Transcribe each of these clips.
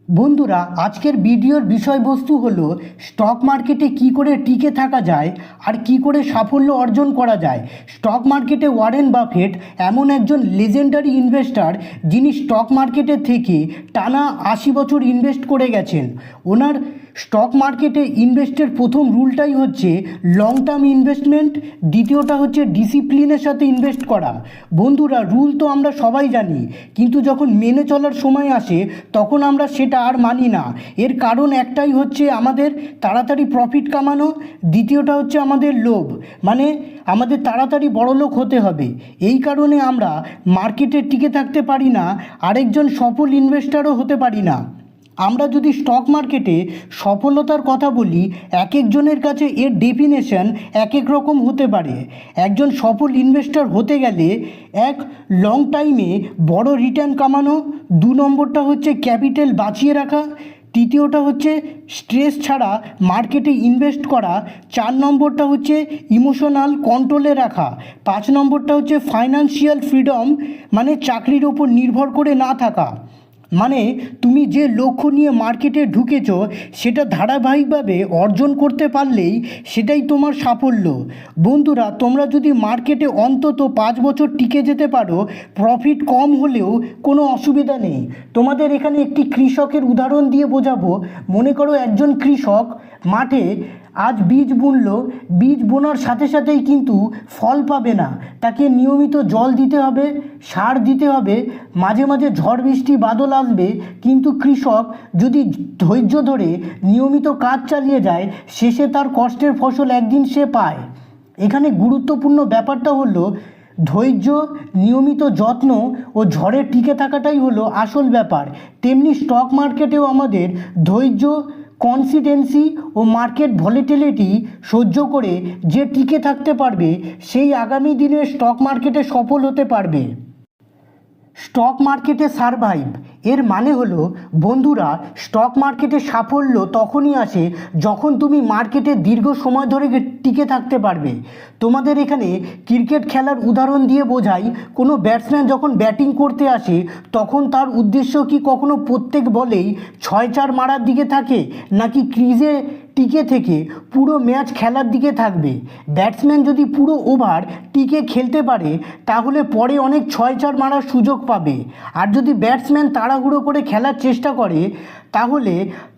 বন্ধুরা, আজকের ভিডিওর বিষয়বস্তু হলো স্টক মার্কেটে কি করে টিকে থাকা যায় আর কি করে সাফল্য অর্জন করা যায়। স্টক মার্কেটে ওয়ারেন বাফেট এমন একজন লেজেন্ডারি ইনভেস্টর যিনি স্টক মার্কেটে থেকে টানা 80 বছর ইনভেস্ট করে গেছেন। ওনার স্টক মার্কেটে ইনভেস্টের প্রথম রুলটাই হচ্ছে লং টার্ম ইনভেস্টমেন্ট, দ্বিতীয়টা হচ্ছে ডিসিপ্লিনের সাথে ইনভেস্ট করা। বন্ধুরা, রুল তো আমরা সবাই জানি, কিন্তু যখন মেনে চলার সময় আসে তখন আমরা সেটা আর মানি না। এর কারণ একটাই হচ্ছে আমাদের তাড়াতাড়ি প্রফিট কামানো, দ্বিতীয়টা হচ্ছে আমাদের লোভ, মানে আমাদের তাড়াতাড়ি বড়লোক হতে হবে। এই কারণে আমরা মার্কেটে টিকে থাকতে পারি না, আরেকজন সফল ইনভেস্টরও হতে পারি না। আমরা যদি স্টক মার্কেটে সফলতার কথা বলি, এক একজনের কাছে এর ডেফিনেশন এক এক রকম হতে পারে। একজন সফল ইনভেস্টর হতে গেলে এক লং টাইমে বড় রিটার্ন কামানো, 2 নম্বরটা হচ্ছে ক্যাপিটাল বাঁচিয়ে রাখা, তৃতীয়টা হচ্ছে স্ট্রেস ছাড়া মার্কেটে ইনভেস্ট করা, 4 নম্বরটা হচ্ছে ইমোশনাল কন্ট্রোলে রাখা, 5 নম্বরটা হচ্ছে ফাইন্যান্সিয়াল ফ্রিডম, মানে চাকরির ওপর নির্ভর করে না থাকা। মানে তুমি যে লক্ষ্য নিয়ে মার্কেটে ঢুকেছ সেটা ধারাবাহিকভাবে অর্জন করতে পারলেই সেটাই তোমার সাফল্য। বন্ধুরা, তোমরা যদি মার্কেটে অন্তত 5 বছর টিকে যেতে পারো, প্রফিট কম হলেও কোনো অসুবিধা নেই। তোমাদের এখানে একটি কৃষকের উদাহরণ দিয়ে বোঝাবো। মনে করো একজন কৃষক মাঠে আজ বীজ বুনলো, বীজ বোনার সাথে সাথেই কিন্তু ফল পাবে না। তাকে নিয়মিত জল দিতে হবে, সার দিতে হবে, মাঝে মাঝে ঝড় বৃষ্টি বাদল আসবে, কিন্তু কৃষক যদি ধৈর্য ধরে নিয়মিত কাজ চালিয়ে যায়, শেষে তার কষ্টের ফসল একদিন সে পায়। এখানে গুরুত্বপূর্ণ ব্যাপারটা হলো ধৈর্য, নিয়মিত যত্ন ও ঝড়ে টিকে থাকাটাই হলো আসল ব্যাপার। তেমনি স্টক মার্কেটেও আমাদের ধৈর্য, কনসিস্টেন্সি ও মার্কেট ভলিটিলিটি সহ্য করে যে টিকে থাকতে পারবে সেই আগামী দিনে স্টক মার্কেটে সফল হতে পারবে। স্টক মার্কেটে সারভাইভ এর মানে হলো, বন্ধুরা, স্টক মার্কেটে সাফল্য তখনই আসে যখন তুমি মার্কেটে দীর্ঘ সময় ধরে টিকে থাকতে পারবে। তোমাদের এখানে ক্রিকেট খেলার উদাহরণ দিয়ে বোঝাই। কোনো ব্যাটসম্যান যখন ব্যাটিং করতে আসে তখন তার উদ্দেশ্য কি কখনো প্রত্যেক বলেই 6-4 মারার দিকে থাকে, নাকি ক্রিজে টিকে থেকে পুরো ম্যাচ খেলার দিকে থাকবে? ব্যাটসম্যান যদি পুরো ওভার টিকে খেলতে পারে তাহলে পরে অনেক 6-4 মারার সুযোগ পাবে। আর যদি ব্যাটসম্যান তাড়াহুড়ো করে খেলার চেষ্টা করে তাহলে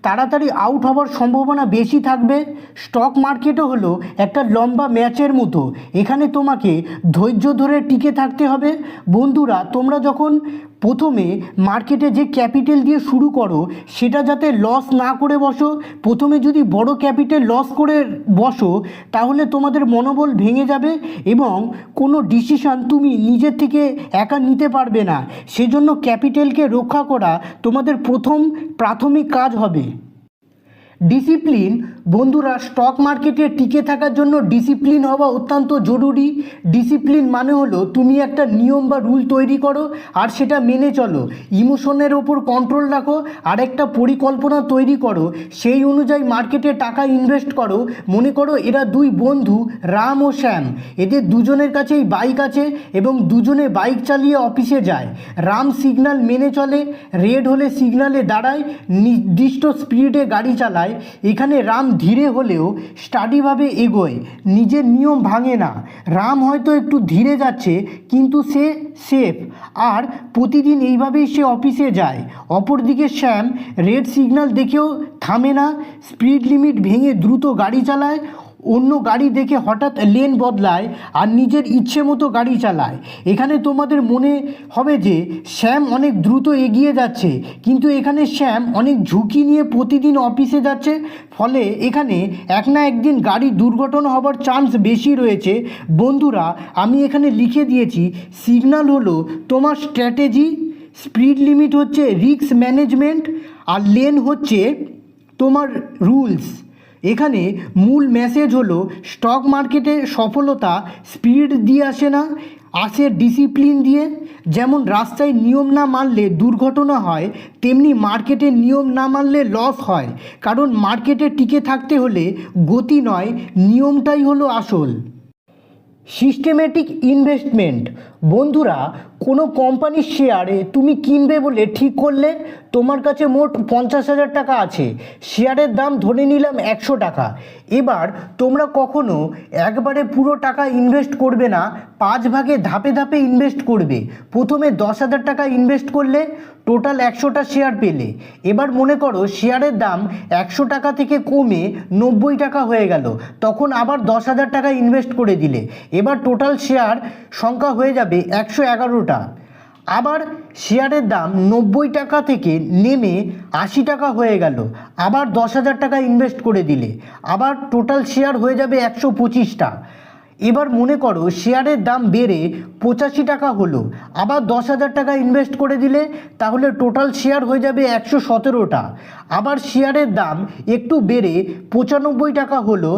তাড়াতাড়ি আউট হওয়ার সম্ভাবনা বেশি থাকবে। স্টক মার্কেটও হলো একটা লম্বা ম্যাচের মতো, এখানে তোমাকে ধৈর্য ধরে টিকে থাকতে হবে। বন্ধুরা, তোমরা যখন প্রথমে মার্কেটে যে ক্যাপিটাল দিয়ে শুরু করো সেটা যাতে লস না করে বসো। প্রথমে যদি বড় ক্যাপিটাল লস করে বসো তাহলে তোমাদের মনোবল ভেঙে যাবে এবং কোনো ডিসিশন তুমি নিজের থেকে একা নিতে পারবে না। সেজন্য ক্যাপিটালকে রক্ষা করা তোমাদের প্রথম প্রাথমিক কাজ হবে। ডিসিপ্লিন। বন্ধুরা, স্টক মার্কেটে টিকে থাকার জন্য ডিসিপ্লিন হওয়া অত্যন্ত জরুরি। ডিসিপ্লিন মানে হলো তুমি একটা নিয়ম বা রুল তৈরি করো আর সেটা মেনে চলো। ইমোশনের ওপর কন্ট্রোল রাখো আর একটা পরিকল্পনা তৈরি করো, সেই অনুযায়ী মার্কেটে টাকা ইনভেস্ট করো। মনে করো এরা 2 বন্ধু, রাম ও শ্যাম। এদের দুজনের কাছেই বাইক আছে এবং দুজনে বাইক চালিয়ে অফিসে যায়। রাম সিগন্যাল মেনে চলে, রেড হলে সিগন্যালে দাঁড়ায়, নির্দিষ্ট স্পিডে গাড়ি চালায়। এখানে রাম ধীরে হলেও স্টাডিভাবে এগোয়, নিজের নিয়ম ভাঙে না। রাম হয়তো একটু ধীরে যাচ্ছে কিন্তু সে সেফ, আর প্রতিদিন এইভাবেই সে অফিসে যায়। অপরদিকে শ্যাম রেড সিগন্যাল দেখেও থামে না, স্পিড লিমিট ভেঙে দ্রুত গাড়ি চালায়, অন্য গাড়ি দেখে হঠাৎ লেন বদলায় আর নিজের ইচ্ছে মতো গাড়ি চালায়। এখানে তোমাদের মনে হবে যে শ্যাম অনেক দ্রুত এগিয়ে যাচ্ছে, কিন্তু এখানে শ্যাম অনেক ঝুঁকি নিয়ে প্রতিদিন অফিসে যাচ্ছে, ফলে এখানে এক না একদিন গাড়ি দুর্ঘটনা হবার চান্স বেশি রয়েছে। বন্ধুরা, আমি এখানে লিখে দিয়েছি, সিগন্যাল হলো তোমার স্ট্র্যাটেজি, স্পিড লিমিট হচ্ছে রিস্ক ম্যানেজমেন্ট, আর লেন হচ্ছে তোমার রুলস। এখানে মূল মেসেজ হলো স্টক মার্কেটে সফলতা স্পিড দিয়ে আসে না, আসে ডিসিপ্লিন দিয়ে। যেমন রাস্তায় নিয়ম না মানলে দুর্ঘটনা হয়, তেমনি মার্কেটের নিয়ম না মানলে লস হয়। কারণ মার্কেটে টিকে থাকতে হলে গতি নয়, নিয়মটাই হলো আসল। Systematic investment. বন্ধুরা, কোনো কোম্পানির শেয়ারে তুমি কিনবে বলে ঠিক করলে, তোমার কাছে মোট 50,000 টাকা আছে, শেয়ারের দাম ধরে নিলাম 100 টাকা। এবার তোমরা কখনো একবারে পুরো টাকা ইনভেস্ট করবে না, 5 ভাগে ধাপে ধাপে ইনভেস্ট করবে। প্রথমে 10,000 টাকা ইনভেস্ট করলে, টোটাল 100টা শেয়ার পেলে। এবার মনে করো শেয়ারের দাম 100 টাকা থেকে কমে 90 টাকা হয়ে গেল, তখন আবার 10,000 টাকা ইনভেস্ট করে দিলে। এবার টোটাল শেয়ার সংখ্যা হয়ে যাবে 111টা। আবার শেয়ারের দাম 90 টাকা থেকে নেমে 80 টাকা হয়ে গেল, আবার 10,000 টাকা ইনভেস্ট করে দিলে, আবার টোটাল শেয়ার হয়ে যাবে 125টা। এবার মনে করো শেয়ারের দাম বেড়ে 85 টাকা হলো, আবার 10,000 টাকা ইনভেস্ট করে দিলে, তাহলে টোটাল শেয়ার হয়ে যাবে 117টা। আবার শেয়ারের দাম একটু বেড়ে 95 টাকা হলো,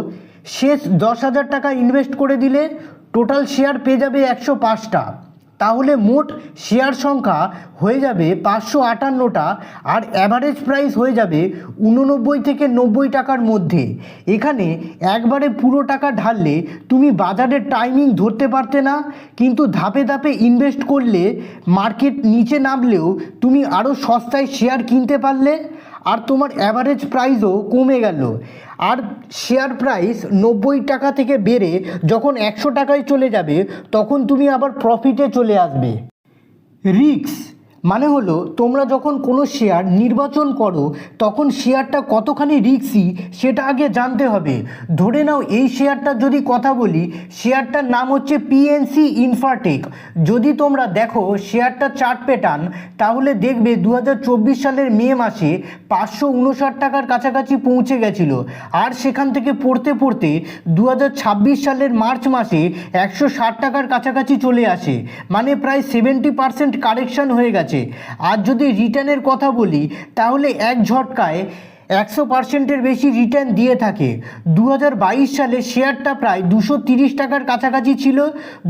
শেষ 10,000 টাকা ইনভেস্ট করে দিলে, টোটাল শেয়ার পেয়ে যাবে 105টা। তাহলে মোট শেয়ার সংখ্যা হয়ে যাবে 558টা, আর অ্যাভারেজ প্রাইস হয়ে যাবে 89 থেকে 90 টাকার মধ্যে। এখানে একবারে পুরো টাকা ঢাললে তুমি বাজারের টাইমিং ধরতে পারতে না, কিন্তু ধাপে ধাপে ইনভেস্ট করলে মার্কেট নিচে নামলেও তুমি আরও সস্তায় শেয়ার কিনতে পারলে, আর তোমার অ্যাভারেজ প্রাইসও কমে গেল। আর শেয়ার প্রাইস 90 টাকা থেকে বেড়ে যখন 100 টাকায় চলে যাবে, তখন তুমি আবার প্রফিটে চলে আসবে। রিস্ক মানে হলো তোমরা যখন কোনো শেয়ার নির্বাচন করো, তখন শেয়ারটা কতখানি রিস্কি সেটা আগে জানতে হবে। ধরে নাও এই শেয়ারটার যদি কথা বলি, শেয়ারটার নাম হচ্ছে পিএনসি ইনফ্রাটেক। যদি তোমরা দেখো শেয়ারটার চার্ট প্যাটার্ন, তাহলে দেখবে 2024 সালের মে মাসে 559 টাকার কাছাকাছি পৌঁছে গেছিলো, আর সেখান থেকে পড়তে পড়তে 2026 সালের মার্চ মাসে 160 টাকার কাছাকাছি চলে আসে, মানে প্রায় 70% কারেকশান হয়ে গেছে। আর যদি রিটার্নের কথা বলি, তাহলে এক ঝটকায় 100%-এর বেশি রিটার্ন দিয়ে থাকে। 2022 সালে শেয়ারটা প্রায় 230 টাকার কাছাকাছি ছিল,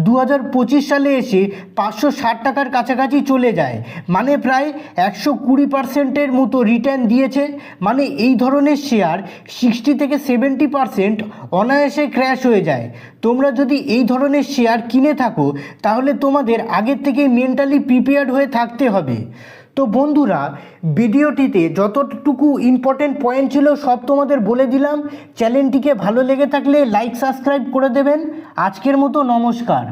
2025 সালে এসে 560 টাকার কাছাকাছি চলে যায়, মানে প্রায় 120%-এর মতো রিটার্ন দিয়েছে। মানে এই ধরনের শেয়ার 60 থেকে 70% অনায়াসে ক্র্যাশ হয়ে যায়। তোমরা যদি এই ধরনের শেয়ার কিনে থাকো, তাহলে তোমাদের আগের থেকে মেন্টালি প্রিপেয়ার্ড হয়ে থাকতে হবে। তো বন্ধুরা, ভিডিওটিতে যতটুকু ইম্পর্টেন্ট পয়েন্ট ছিল সব তোমাদের বলে দিলাম। চ্যানেলটিকে ভালো লেগে থাকলে লাইক সাবস্ক্রাইব করে দেবেন। আজকের মতো নমস্কার।